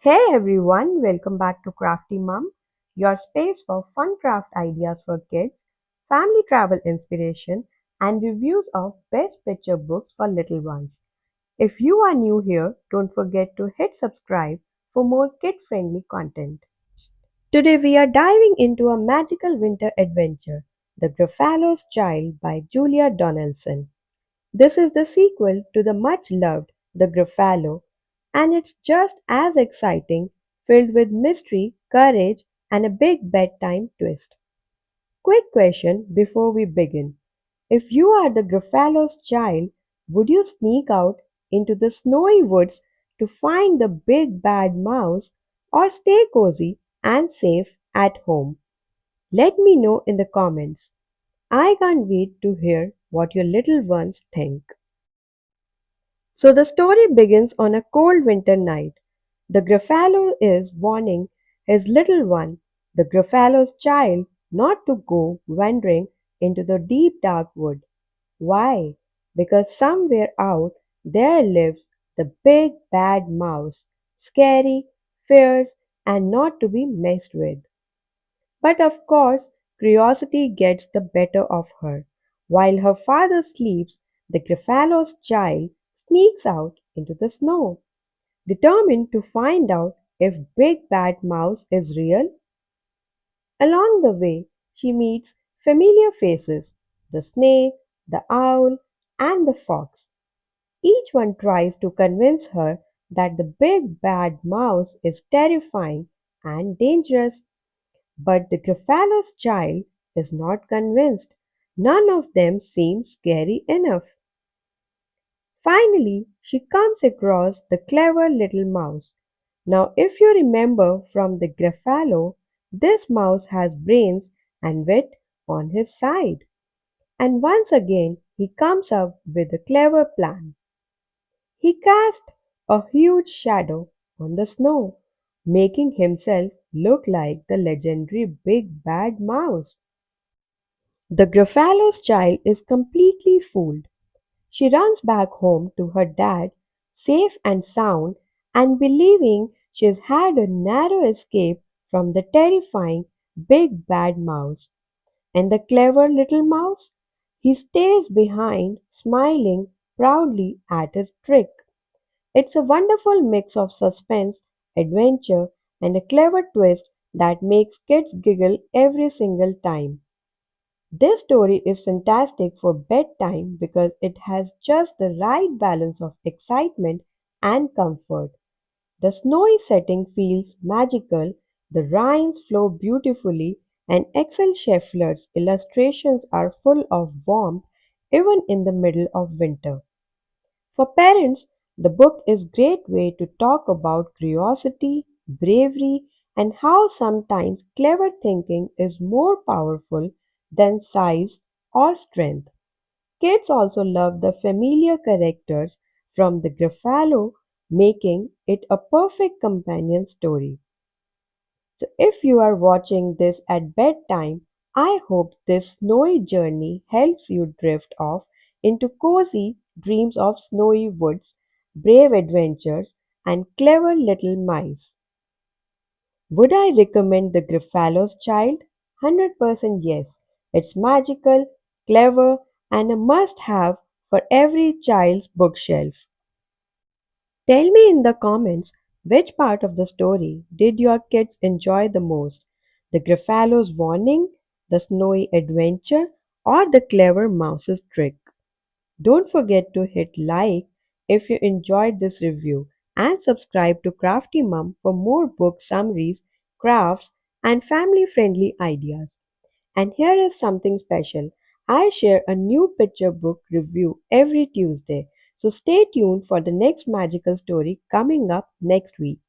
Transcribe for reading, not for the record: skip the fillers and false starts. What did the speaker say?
Hey everyone, welcome back to Crafttymum, your space for fun craft ideas for kids, family travel inspiration, and reviews of best picture books for little ones. If you are new here, don't forget to hit subscribe for more kid-friendly content. Today we are diving into a magical winter adventure, The Gruffalos Child by Julia Donaldson. This is the sequel to the much loved The Gruffalo, and it's just as exciting, filled with mystery, courage, and a big bedtime twist. Quick question before we begin. If you are the Gruffalo's child, would you sneak out into the snowy woods to find the big bad mouse or stay cozy and safe at home? Let me know in the comments. I can't wait to hear what your little ones think. So the story begins on a cold winter night. The Gruffalo is warning his little one, the Gruffalo's child, not to go wandering into the deep dark wood. Why? Because somewhere out there lives the big bad mouse, scary, fierce, and not to be messed with. But of course, curiosity gets the better of her. While her father sleeps, the Gruffalo's child sneaks out into the snow, determined to find out if Big Bad Mouse is real. Along the way, she meets familiar faces, the snake, the owl, and the fox. Each one tries to convince her that the big bad mouse is terrifying and dangerous. But the Gruffalo's child is not convinced. None of them seem scary enough. Finally, she comes across the clever little mouse. Now, if you remember from the Gruffalo, this mouse has brains and wit on his side. And once again, he comes up with a clever plan. He casts a huge shadow on the snow, making himself look like the legendary big bad mouse. The Gruffalo's child is completely fooled. She runs back home to her dad, safe and sound, and believing she's had a narrow escape from the terrifying big bad mouse. And the clever little mouse? He stays behind, smiling proudly at his trick. It's a wonderful mix of suspense, adventure, and a clever twist that makes kids giggle every single time. This story is fantastic for bedtime because it has just the right balance of excitement and comfort. The snowy setting feels magical, the rhymes flow beautifully, and Axel Scheffler's illustrations are full of warmth even in the middle of winter. For parents, the book is great way to talk about curiosity, bravery, and how sometimes clever thinking is more powerful than size or strength. Kids also love the familiar characters from the Gruffalo, making it a perfect companion story. So if you are watching this at bedtime, I hope this snowy journey helps you drift off into cozy dreams of snowy woods, brave adventures, and clever little mice. Would I recommend the Gruffalo's Child? 100% yes. It's magical, clever, and a must have for every child's bookshelf. Tell me in the comments which part of the story did your kids enjoy the most? The Gruffalo's warning, the snowy adventure, or the clever mouse's trick? Don't forget to hit like if you enjoyed this review and subscribe to Crafty Mum for more book summaries, crafts, and family friendly ideas. And here is something special. I share a new picture book review every Tuesday. So stay tuned for the next magical story coming up next week.